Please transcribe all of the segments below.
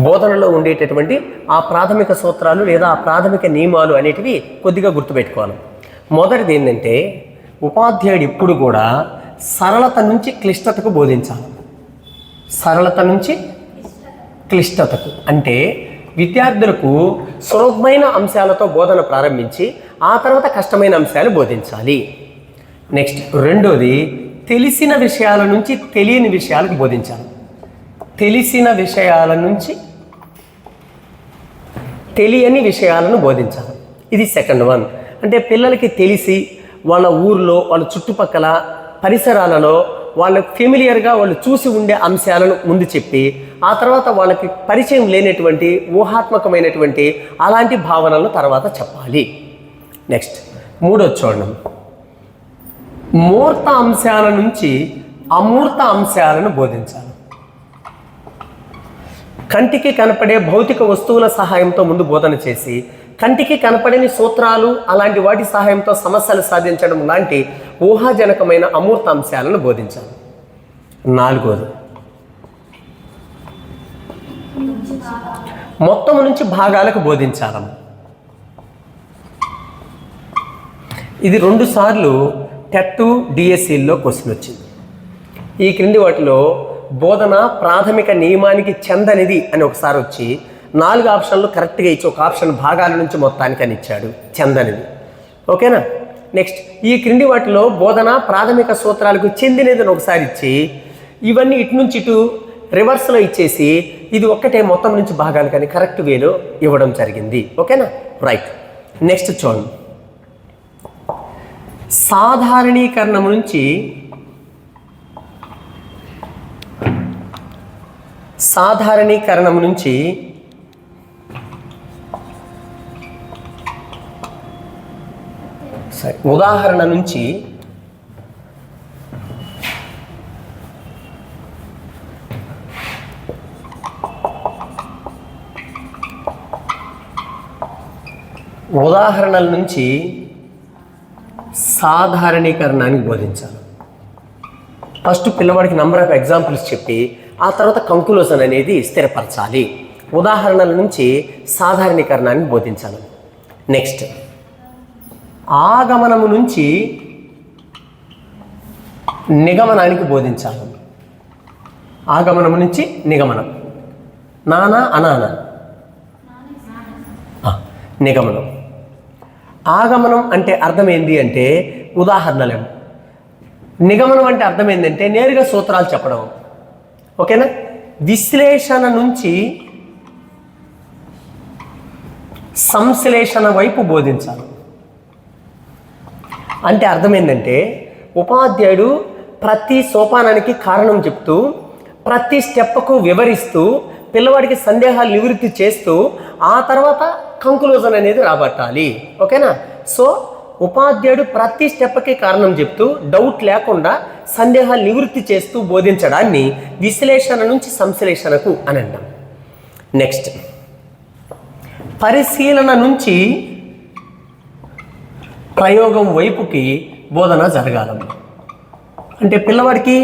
బోధనలో ఉండేటటువంటి ఆ ప్రాథమిక సూత్రాలు లేదా ఆ ప్రాథమిక నియమాలు అనేటివి కొద్దిగా గుర్తుపెట్టుకోవాలి. మొదటిది ఏంటంటే ఉపాధ్యాయుడు ఇప్పుడు కూడా సరళత నుంచి క్లిష్టతకు బోధించాలి. సరళత నుంచి క్లిష్టతకు అంటే విద్యార్థులకు సులభమైన అంశాలతో బోధన ప్రారంభించి ఆ తర్వాత కష్టమైన అంశాలు బోధించాలి. నెక్స్ట్ రెండోది తెలిసిన విషయాల నుంచి తెలియని విషయాలకు బోధించాలి. తెలిసిన విషయాల నుంచి తెలియని విషయాలను బోధించాలి. ఇది సెకండ్ వన్. అంటే పిల్లలకి తెలిసి వాళ్ళ ఊర్లో వాళ్ళ చుట్టుపక్కల పరిసరాలలో వాళ్ళకి ఫెమిలియర్గా వాళ్ళు చూసి ఉండే అంశాలను ముందు చెప్పి ఆ తర్వాత వాళ్ళకి పరిచయం లేనటువంటి ఊహాత్మకమైనటువంటి అలాంటి భావనలను తర్వాత చెప్పాలి. నెక్స్ట్ మూడోది చూడండి, మూర్త అంశాల నుంచి అమూర్త అంశాలను బోధించాలి. కంటికి కనపడే భౌతిక వస్తువుల సహాయంతో ముందు బోధన చేసి కంటికి కనపడని సూత్రాలు అలాంటి వాటి సహాయంతో సమస్యలు సాధించడం లాంటి ఊహాజనకమైన అమూర్త అంశాలను బోధించాలి. నాలుగోది మొత్తం నుంచి భాగాలకు బోధించాలి. ఇది 2 సార్లు టెట్ డిఎస్సిలో క్వశ్చన్ వచ్చింది. ఈ క్రింది వాటిలో బోధన ప్రాథమిక నియమానికి చెందనిది అని ఒకసారి వచ్చి 4 ఆప్షన్లు కరెక్ట్గా ఇచ్చి ఒక ఆప్షన్ భాగాల నుంచి మొత్తానికి అని ఇచ్చాడు, చెందనిది. ఓకేనా? నెక్స్ట్ ఈ క్రింది వాటిలో బోధన ప్రాథమిక సూత్రాలకు చెందినదని ఒకసారి ఇచ్చి ఇవన్నీ ఇటు నుంచి ఇటు రివర్స్లో ఇచ్చేసి ఇది ఒక్కటే మొత్తం నుంచి భాగాలు కానీ కరెక్ట్ వేలో ఇవ్వడం జరిగింది. ఓకేనా? రైట్. నెక్స్ట్ చూడండి, సాధారణీకరణం నుంచి ఉదాహరణ నుంచి ఉదాహరణల నుంచి సాధారణీకరణానికి బోధించాలి. ఫస్ట్ పిల్లవాడికి నెంబర్ ఆఫ్ ఎగ్జాంపుల్స్ చెప్పి ఆ తర్వాత కంక్లూజన్ అనేది స్థిరపరచాలి. ఉదాహరణల నుంచి సాధారణీకరణాన్ని బోధించాలి. నెక్స్ట్ ఆగమనము నుంచి నిగమనానికి బోధించాలి. ఆగమనము నుంచి నిగమనం, నానా అనానా, నిగమనం. ఆగమనం అంటే అర్థం ఏంటి అంటే ఉదాహరణలేము. నిగమనం అంటే అర్థం ఏంటంటే నేరుగా సూత్రాలు చెప్పడం. ఓకేనా? విశ్లేషణ నుంచి సంశ్లేషణ వైపు బోధించాలి. అంటే అర్థం ఏంటంటే ఉపాధ్యాయుడు ప్రతి సోపానానికి కారణం చెప్తూ ప్రతి స్టెప్కు వివరిస్తూ పిల్లవాడికి సందేహాలు నివృత్తి చేస్తూ ఆ తర్వాత కంక్లూజన్ అనేది రాబట్టాలి. ఓకేనా? సో ఉపాధ్యాయుడు ప్రతి స్టెప్కి కారణం చెప్తూ డౌట్ లేకుండా సందేహాలు నివృత్తి చేస్తూ బోధించడాన్ని విశ్లేషణ నుంచి సంశ్లేషణకు అని అంటాం. నెక్స్ట్ పరిశీలన నుంచి ప్రయోగం వైపుకి బోధన జరగాలి. అంటే పిల్లవాడికి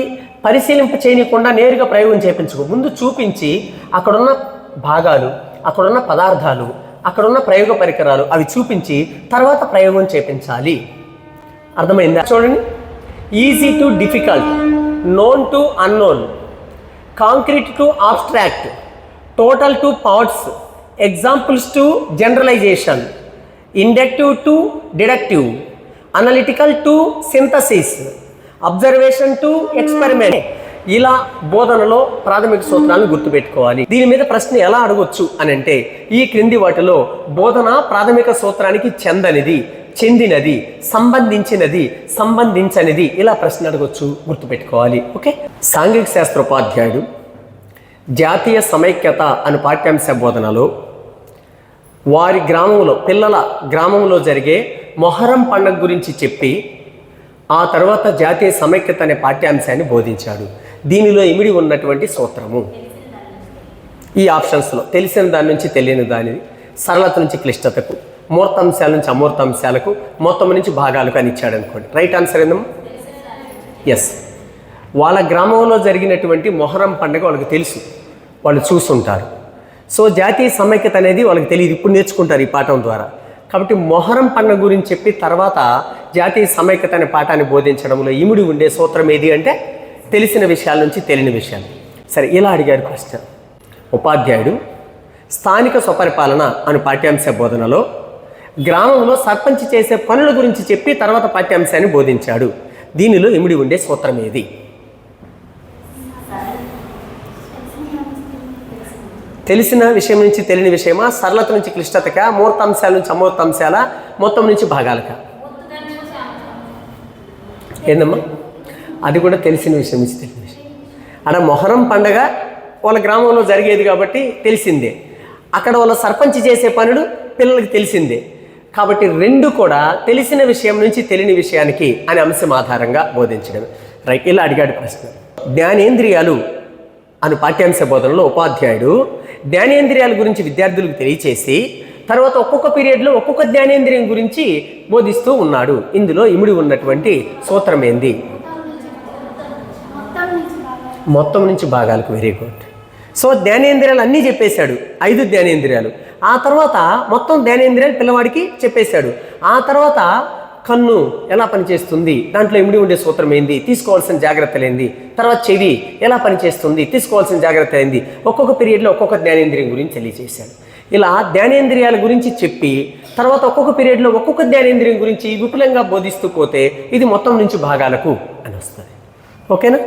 పరిశీలింప చేయకుండా నేరుగా ప్రయోగం చేయించుకో, ముందు చూపించి అక్కడున్న భాగాలు, అక్కడున్న పదార్థాలు, అక్కడున్న ప్రయోగ పరికరాలు అవి చూపించి తర్వాత ప్రయోగం చేయించాలి. అర్థమైందా? చూడండి, easy to difficult, known to unknown, concrete to abstract, total to parts, examples to generalization, inductive to deductive, analytical to synthesis, observation to experiment. ఇలా బోధనలో ప్రాథమిక సూత్రాలను గుర్తుపెట్టుకోవాలి. దీని మీద ప్రశ్న ఎలా అడగొచ్చు అని అంటే ఈ క్రింది వాటిలో బోధన ప్రాథమిక సూత్రానికి చెందనిది, చెందినది, సంబంధించినది, సంబంధించనిది ఇలా ప్రశ్న అడగొచ్చు, గుర్తుపెట్టుకోవాలి. ఓకే? సాంఘిక శాస్త్రోపాధ్యాయుడు జాతీయ సమైక్యత అనే పాఠ్యాంశ బోధనలో వారి గ్రామంలో పిల్లల గ్రామంలో జరిగే మొహరం పండుగ గురించి చెప్పి ఆ తర్వాత జాతీయ సమైక్యత అనే పాఠ్యాంశాన్ని బోధించాడు. దీనిలో ఇమిడి ఉన్నటువంటి సూత్రము ఈ ఆప్షన్స్లో తెలిసిన దాని నుంచి తెలియని దాని, సరళత నుంచి క్లిష్టతకు, మూర్తాంశాల నుంచి అమూర్తాంశాలకు, మొత్తం నుంచి భాగాలకు అని ఇచ్చాడు అనుకోండి. రైట్ ఆన్సర్ ఏందమ్మా? ఎస్. వాళ్ళ గ్రామంలో జరిగినటువంటి మొహరం పండుగ వాళ్ళకి తెలుసు, వాళ్ళు చూసుంటారు. సో జాతీయ సమైక్యత అనేది వాళ్ళకి తెలియదు, ఇప్పుడు నేర్చుకుంటారు ఈ పాఠం ద్వారా. కాబట్టి మొహరం పండుగ గురించి చెప్పి తర్వాత జాతీయ సమైక్యత అనే పాఠాన్ని బోధించడంలో ఇమిడి ఉండే సూత్రం ఏది అంటే తెలిసిన విషయాల నుంచి తెలియని విషయాలు. సరే, ఇలా అడిగారు ప్రశ్న. ఉపాధ్యాయుడు స్థానిక స్వపరిపాలన అను పాఠ్యాంశ బోధనలో గ్రామంలో సర్పంచ్ చేసే పనుల గురించి చెప్పి తర్వాత పాఠ్యాంశాన్ని బోధించాడు. దీనిలో ఇమిడి ఉండే సూత్రం ఏది? తెలిసిన విషయం నుంచి తెలియని విషయమా, సరళత నుంచి క్లిష్టతకా, మూర్తాంశాల నుంచి అమూర్తాంశాల, మొత్తం నుంచి భాగాలకా? ఏందమ్మా? అది కూడా తెలిసిన విషయం నుంచి తెలియని విషయం. అక్కడ మొహరం పండగ వాళ్ళ గ్రామంలో జరిగేది కాబట్టి తెలిసిందే, అక్కడ వాళ్ళ సర్పంచ్ చేసే పనులు పిల్లలకి తెలిసిందే. కాబట్టి రెండు కూడా తెలిసిన విషయం నుంచి తెలియని విషయానికి అనే అంశం ఆధారంగా బోధించడం. రైట్, ఇలా అడిగాడు ప్రశ్న. జ్ఞానేంద్రియాలు అను పాఠ్యాంశ బోధనలో ఉపాధ్యాయుడు జ్ఞానేంద్రియాల గురించి విద్యార్థులకు తెలియచేసి తర్వాత ఒక్కొక్క పీరియడ్లో ఒక్కొక్క జ్ఞానేంద్రియం గురించి బోధిస్తూ ఉన్నాడు. ఇందులో ఇమిడి ఉన్నటువంటి సూత్రం ఏంది? మొత్తం నుంచి భాగాలకు. Very good. సో జ్ఞానేంద్రియాలు అన్నీ చెప్పేశాడు, 5 జ్ఞానేంద్రియాలు. ఆ తర్వాత మొత్తం జ్ఞానేంద్రియాలు పిల్లవాడికి చెప్పేశాడు. ఆ తర్వాత కన్ను ఎలా పనిచేస్తుంది, దాంట్లో ఇమిడి ఉండే సూత్రం ఏంది, తీసుకోవాల్సిన జాగ్రత్తలు ఏంది, తర్వాత చెవి ఎలా పనిచేస్తుంది, తీసుకోవాల్సిన జాగ్రత్త ఏంది, ఒక్కొక్క పీరియడ్లో ఒక్కొక్క జ్ఞానేంద్రియం గురించి తెలియజేశాడు. ఇలా జ్ఞానేంద్రియాల గురించి చెప్పి తర్వాత ఒక్కొక్క పీరియడ్లో ఒక్కొక్క జ్ఞానేంద్రియం గురించి విపులంగా బోధిస్తూ పోతే ఇది మొత్తం నుంచి భాగాలకు అని వస్తుంది. ఓకేనా?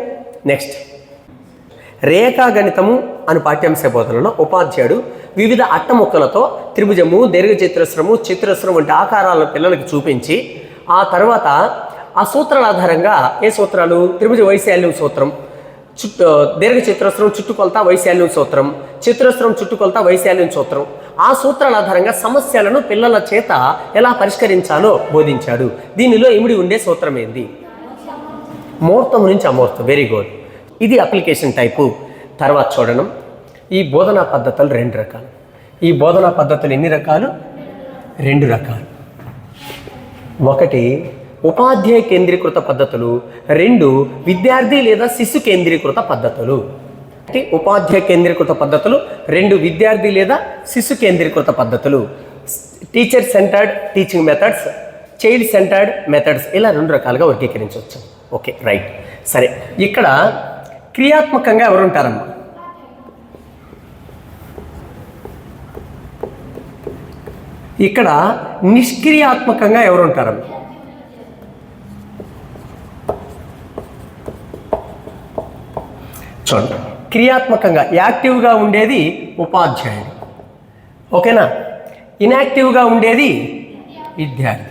నెక్స్ట్, రేఖాగణితము అను పాఠ్యాంశ బోధనలో ఉపాధ్యాయుడు వివిధ అట్టముక్కలతో త్రిభుజము, దీర్ఘచతురస్రము, చతురస్రం వంటి ఆకారాలను పిల్లలకు చూపించి ఆ తర్వాత ఆ సూత్రాల ఆధారంగా, ఏ సూత్రాలు? త్రిభుజ వైశాల్యం సూత్రం, దీర్ఘచతురస్రం చుట్టుకొలత వైశాల్యం సూత్రం, చతురస్రం చుట్టుకొలత వైశాల్యం సూత్రం, ఆ సూత్రాల ఆధారంగా సమస్యలను పిల్లల చేత ఎలా పరిష్కరించాలో బోధించాడు. దీనిలో ఇమిడి ఉండే సూత్రం ఏంది? ముహూర్తం నుంచి అమూర్తం. Very good. ఇది అప్లికేషన్ టైపు. తర్వాత చూడడం, ఈ బోధనా పద్ధతులు 2 రకాలు. ఈ బోధనా పద్ధతులు ఎన్ని రకాలు? 2 రకాలు. ఒకటి ఉపాధ్యాయ కేంద్రీకృత పద్ధతులు, 2 విద్యార్థి లేదా శిశు కేంద్రీకృత పద్ధతులు. ఉపాధ్యాయ కేంద్రీకృత పద్ధతులు, 2 విద్యార్థి లేదా శిశు కేంద్రీకృత పద్ధతులు. Teacher centred teaching methods, child centred methods, ఇలా 2 రకాలుగా వర్గీకరించవచ్చు. Okay, right. సరే, ఇక్కడ క్రియాత్మకంగా ఎవరుంటారమ్మా? ఇక్కడ నిష్క్రియాత్మకంగా ఎవరుంటారమ్మా? చూడండి, క్రియాత్మకంగా యాక్టివ్గా ఉండేది ఉపాధ్యాయుడు. ఓకేనా? ఇన్యాక్టివ్గా ఉండేది విద్యార్థి.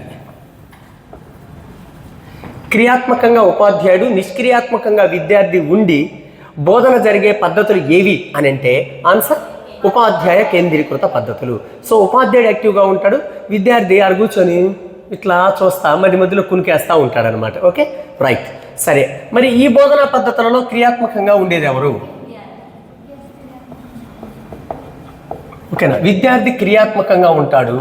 క్రియాత్మకంగా ఉపాధ్యాయుడు, నిష్క్రియాత్మకంగా విద్యార్థి ఉండి బోధన జరిగే పద్ధతులు ఏవి అని అంటే ఆన్సర్ ఉపాధ్యాయ కేంద్రీకృత పద్ధతులు. సో ఉపాధ్యాయుడు యాక్టివ్గా ఉంటాడు, విద్యార్థి ఆడ కూర్చొని ఇట్లా చూస్తా మధ్యలో కునికేస్తూ ఉంటాడనమాట. Okay, right. సరే, మరి ఈ బోధనా పద్ధతులలో క్రియాత్మకంగా ఉండేది ఎవరు? ఓకేనా? విద్యార్థి క్రియాత్మకంగా ఉంటాడు,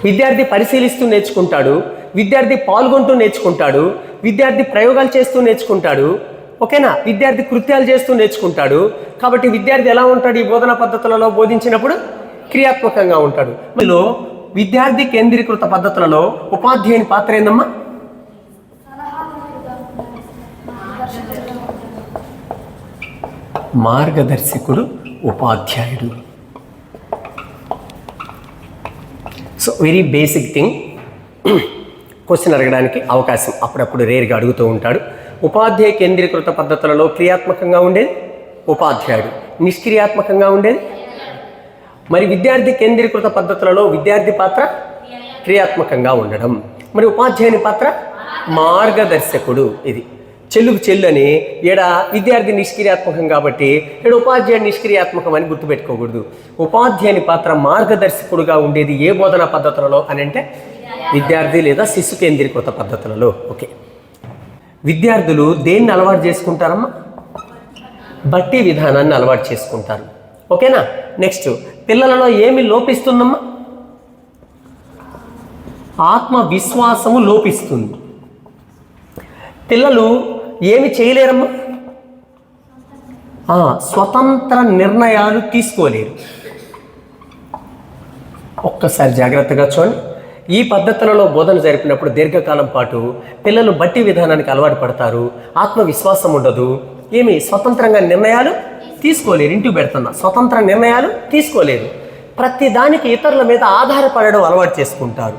విద్యార్థి పరిశీలిస్తూ నేర్చుకుంటాడు, విద్యార్థి పాల్గొంటూ నేర్చుకుంటాడు, విద్యార్థి ప్రయోగాలు చేస్తూ నేర్చుకుంటాడు. ఓకేనా? విద్యార్థి కృత్యాలు చేస్తూ నేర్చుకుంటాడు. కాబట్టి విద్యార్థి ఎలా ఉంటాడు? ఈ బోధనా పద్ధతులలో బోధించినప్పుడు క్రియాత్మకంగా ఉంటాడు. ఇందులో విద్యార్థి కేంద్రీకృత పద్ధతులలో ఉపాధ్యాయుని పాత్ర ఏందమ్మా? మార్గదర్శకుడు ఉపాధ్యాయుడు. So very basic thing, question అడగడానికి అవకాశం అప్పుడప్పుడు రేర్గా అడుగుతూ ఉంటాడు. ఉపాధ్యాయ కేంద్రీకృత పద్ధతులలో క్రియాత్మకంగా ఉండేది ఉపాధ్యాయుడు, నిష్క్రియాత్మకంగా ఉండేది. మరి విద్యార్థి కేంద్రీకృత పద్ధతులలో విద్యార్థి పాత్ర క్రియాత్మకంగా ఉండడం, మరి ఉపాధ్యాయుని పాత్ర మార్గదర్శకుడు. ఇది చెల్లుకు చెల్లని ఏడ విద్యార్థి నిష్క్రియాత్మకం కాబట్టి ఇక్కడ ఉపాధ్యాయుడు నిష్క్రియాత్మకం అని గుర్తుపెట్టుకోకూడదు. ఉపాధ్యాయుని పాత్ర మార్గదర్శకుడుగా ఉండేది ఏ బోధనా పద్ధతులలో అని అంటే విద్యార్థి లేదా శిశు కేంద్రీకృత పద్ధతులలో. ఓకే, విద్యార్థులు దేన్ని అలవాటు చేసుకుంటారమ్మా? బట్టి విధానాన్ని అలవాటు చేసుకుంటారు. ఓకేనా? నెక్స్ట్, పిల్లలలో ఏమి లోపిస్తుందమ్మా? ఆత్మవిశ్వాసము లోపిస్తుంది. పిల్లలు ఏమి చేయలేరమ్మా? స్వతంత్ర నిర్ణయాలు తీసుకోలేరు. ఒక్కసారి జాగ్రత్తగా చూడండి. ఈ పద్ధతులలో బోధన జరిపినప్పుడు దీర్ఘకాలం పాటు పిల్లలు బట్టి విధానానికి అలవాటు పడతారు, ఆత్మవిశ్వాసం ఉండదు, స్వతంత్రంగా నిర్ణయాలు తీసుకోలేరు. ఇంటికి పెడుతున్నా, స్వతంత్ర నిర్ణయాలు తీసుకోలేరు. ప్రతి దానికి ఇతరుల మీద ఆధారపడడం అలవాటు చేసుకుంటారు.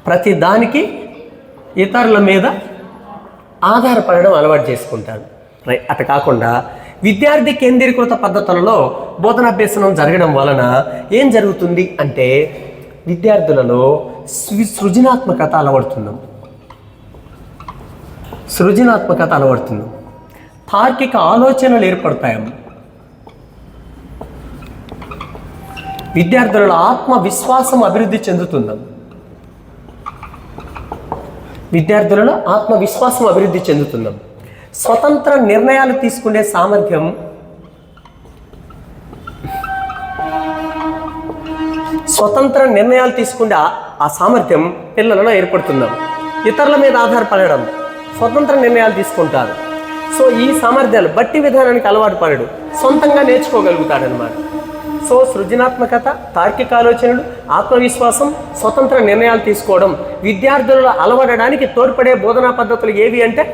ప్రతి దానికి ఇతరుల మీద ఆధారపడడం అలవాటు చేసుకుంటారు. అటు కాకుండా విద్యార్థి కేంద్రీకృత పద్ధతులలో బోధనాభ్యసనం జరగడం వలన ఏం జరుగుతుంది అంటే విద్యార్థులలో సృజనాత్మకత అలవడుతున్నాం. తార్కిక ఆలోచనలు ఏర్పడతాయమ్మ. విద్యార్థులలో ఆత్మవిశ్వాసం అభివృద్ధి చెందుతున్నాం. స్వతంత్ర నిర్ణయాలు తీసుకునే సామర్థ్యం, ఆ సామర్థ్యం పిల్లలలో ఏర్పడుతున్నాం. ఇతరుల మీద ఆధారపడడం, స్వతంత్ర నిర్ణయాలు తీసుకుంటారు. సో ఈ సామర్థ్యాలు బట్టి విధానానికి అలవాటు పడడు, సొంతంగా నేర్చుకోగలుగుతాడనమాట. సో సృజనాత్మకత, తార్కిక ఆలోచనలు, ఆత్మవిశ్వాసం, స్వతంత్ర నిర్ణయాలు తీసుకోవడం విద్యార్థులలో అలవడడానికి తోడ్పడే బోధనా పద్ధతులు ఏవి అంటే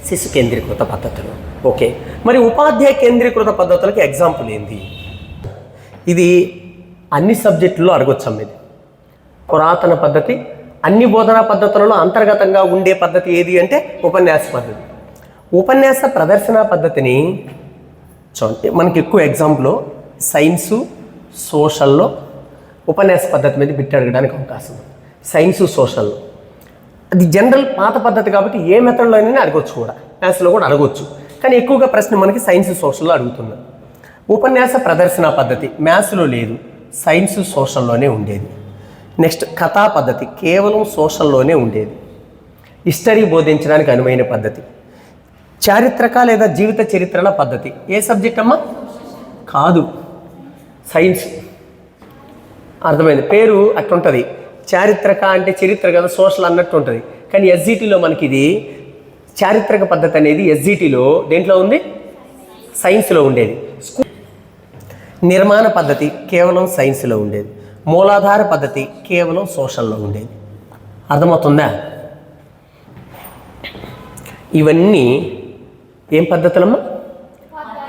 శిశు కేంద్రీకృత పద్ధతులు. ఓకే, మరి ఉపాధ్యాయ కేంద్రీకృత పద్ధతులకి ఎగ్జాంపుల్ ఏంది? ఇది అన్ని సబ్జెక్టుల్లో అడగొచ్చాం. ఇది పురాతన పద్ధతి. అన్ని బోధనా పద్ధతులలో అంతర్గతంగా ఉండే పద్ధతి ఏది అంటే ఉపన్యాస పద్ధతి. ఉపన్యాస ప్రదర్శన పద్ధతిని చూడండి, మనకి ఎక్కువ ఎగ్జాంపుల్ సైన్సు, సోషల్లో ఉపన్యాస పద్ధతి మీద బిట్ అడగడానికి అవకాశం. సైన్సు, సోషల్లో అది జనరల్ పాత పద్ధతి కాబట్టి ఏ మెథడ్లో అయినా అడగొచ్చు, కూడా మ్యాథ్స్లో కూడా అడగొచ్చు. కానీ ఎక్కువగా ప్రశ్న మనకి సైన్స్, సోషల్లో అడుగుతున్నాం. ఉపన్యాస ప్రదర్శన పద్ధతి మ్యాథ్స్లో లేదు, సైన్స్, సోషల్లోనే ఉండేది. నెక్స్ట్ కథా పద్ధతి కేవలం సోషల్లోనే ఉండేది. హిస్టరీ బోధించడానికి అనువైన పద్ధతి. చారిత్రక లేదా జీవిత చరిత్రల పద్ధతి ఏ సబ్జెక్ట్ అమ్మా? కాదు, సైన్స్. అర్థమైంది, పేరు అట్టుంటుంది. చారిత్రక అంటే చరిత్ర కదా, సోషల్ అన్నట్టు ఉంటుంది. కానీ ఎస్జిటిలో మనకి ఇది చారిత్రక పద్ధతి అనేది ఎస్జిటిలో దేంట్లో ఉంది? సైన్స్లో ఉండేది. నిర్మాణ పద్ధతి కేవలం సైన్స్లో ఉండేది. మూలాధార పద్ధతి కేవలం సోషల్లో ఉండేది. అర్థమవుతుందా? ఇవన్నీ ఏం పద్ధతులమ్మా?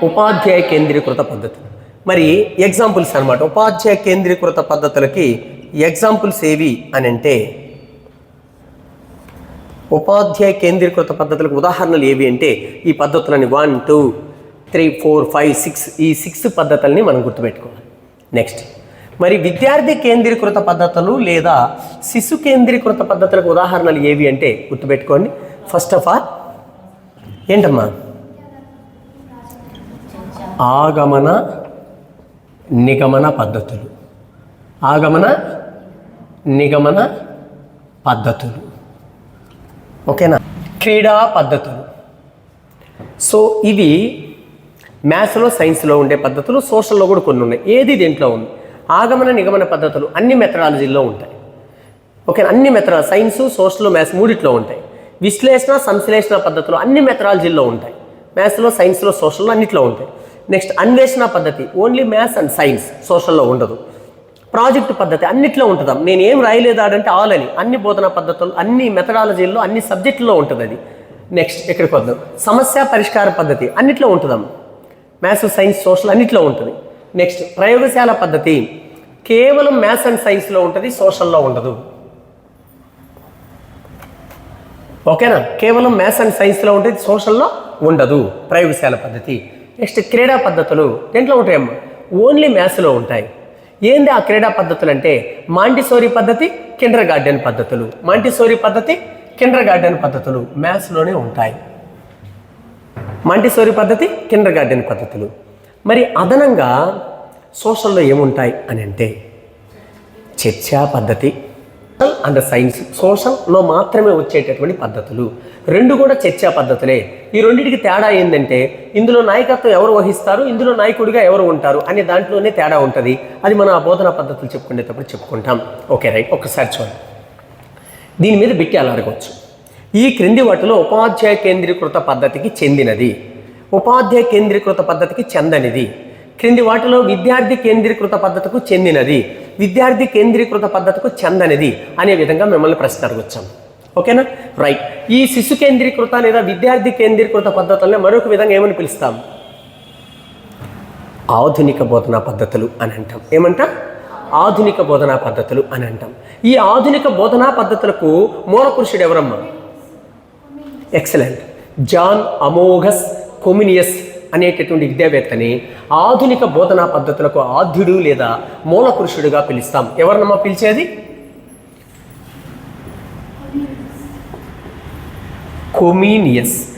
ఉపాధ్యాయ కేంద్రీకృత పద్ధతులు. మరి ఎగ్జాంపుల్స్ అన్నమాట. ఉపాధ్యాయ కేంద్రీకృత పద్ధతులకి ఎగ్జాంపుల్స్ ఏవి అని అంటే, ఉపాధ్యాయ కేంద్రీకృత పద్ధతులకు ఉదాహరణలు ఏవి అంటే ఈ పద్ధతులని 1, 2, 3, 4, 5, 6 ఈ 6 పద్ధతుల్ని మనం గుర్తుపెట్టుకోవాలి. నెక్స్ట్ మరి విద్యార్థి కేంద్రీకృత పద్ధతులు లేదా శిశు కేంద్రీకృత పద్ధతులకు ఉదాహరణలు ఏవి అంటే గుర్తుపెట్టుకోండి. ఫస్ట్ ఆఫ్ ఆల్ ఏంటమ్మా? ఆగమన నిగమన పద్ధతులు. ఆగమన నిగమన పద్ధతులు, ఓకేనా? క్రీడా పద్ధతులు. సో ఇవి మ్యాథ్స్లో, సైన్స్లో ఉండే పద్ధతులు. సోషల్లో కూడా కొన్ని ఉన్నాయి. ఏది దేంట్లో ఉంది? ఆగమన నిగమన పద్ధతులు అన్ని మెథడాలజీల్లో ఉంటాయి. ఓకే, అన్ని మెథడాలజీ సైన్స్, సోషల్, మ్యాథ్స్ మూడిట్లో ఉంటాయి. విశ్లేషణ, సంశ్లేషణ పద్ధతులు అన్ని మెథడాలజీల్లో ఉంటాయి. మ్యాథ్స్లో, సైన్స్లో, సోషల్లో అన్నిట్లో ఉంటాయి. నెక్స్ట్ అన్వేషణ పద్ధతి ఓన్లీ మ్యాథ్స్ అండ్ సైన్స్, సోషల్లో ఉండదు. ప్రాజెక్టు పద్ధతి అన్నిట్లో ఉంటుందా? నేను ఏం రాయలేదాడంటే ఆల్ అని అన్ని బోధనా పద్ధతులు అన్ని మెథడాలజీల్లో అన్ని సబ్జెక్టుల్లో ఉంటుంది అది. నెక్స్ట్ ఎక్కడికి వద్దాం? సమస్య పరిష్కార పద్ధతి అన్నిట్లో ఉంటుందమ్మా. మ్యాథ్స్, సైన్స్, సోషల్ అన్నిట్లో ఉంటుంది. నెక్స్ట్ ప్రయోగశాల పద్ధతి కేవలం మ్యాథ్స్ అండ్ సైన్స్లో ఉంటుంది, సోషల్లో ఉండదు. ఓకేనా? కేవలం మ్యాథ్స్ అండ్ సైన్స్లో ఉంటుంది, సోషల్లో ఉండదు ప్రయోగశాల పద్ధతి. నెక్స్ట్ క్రీడా పద్ధతులు దేంట్లో ఉంటాయమ్మా? ఓన్లీ మ్యాథ్స్లో ఉంటాయి. ఏంది ఆ క్రీడా పద్ధతులు అంటే మాంటిసోరీ పద్ధతి, కిండర్ గార్డెన్ పద్ధతులు. మాంటిసోరీ పద్ధతి, కిండర్ గార్డెన్ పద్ధతులు మ్యాథ్స్లోనే ఉంటాయి. మాంటిసోరీ పద్ధతి, కిండర్ గార్డెన్ పద్ధతులు. మరి అదనంగా సోషల్లో ఏముంటాయి అని అంటే చర్చా పద్ధతి అండ్ సైన్స్. సోషల్లో మాత్రమే వచ్చేటటువంటి పద్ధతులు రెండు కూడా చర్చా పద్ధతులే. ఈ రెండింటికి తేడా ఏంటంటే ఇందులో నాయకత్వం ఎవరు వహిస్తారు, ఇందులో నాయకుడిగా ఎవరు ఉంటారు అనే దాంట్లోనే తేడా ఉంటుంది. అది మన బోధనా పద్ధతులు చెప్పుకునేటప్పుడు చెప్పుకుంటాం. ఓకే రైట్, ఒక్కసారి చూడండి. దీని మీద బిట్టి అలా అడగవచ్చు. ఈ క్రింది వాటిలో ఉపాధ్యాయ కేంద్రీకృత పద్ధతికి చెందినది ఉపాధ్యాయ కేంద్రీకృత పద్ధతికి చెందనిది. క్రింది వాటిలో విద్యార్థి కేంద్రీకృత పద్ధతికి చెందినది, విద్యార్థి కేంద్రీకృత పద్ధతికి చెందనిది అనే విధంగా మిమ్మల్ని ప్రశ్న అడగొచ్చాం. ఓకేనా? రైట్. ఈ శిశు కేంద్రీకృత లేదా విద్యార్థి కేంద్రీకృత పద్ధతుల్ని మరొక విధంగా ఏమని పిలుస్తాం? ఆధునిక బోధనా పద్ధతులు అని అంటాం. ఏమంటాం? ఆధునిక బోధనా పద్ధతులు అని అంటాం. ఈ ఆధునిక బోధనా పద్ధతులకు మూల పురుషుడు ఎవరమ్మా? ఎక్సలెంట్. జాన్ అమోఘస్ కొమినియస్ అనేటటువంటి విద్యావేత్తని ఆధునిక బోధనా పద్ధతులకు ఆద్యుడు లేదా మూల పురుషుడుగా పిలుస్తాం. ఎవరినమ్మా పిలిచేది? కొమినియస్.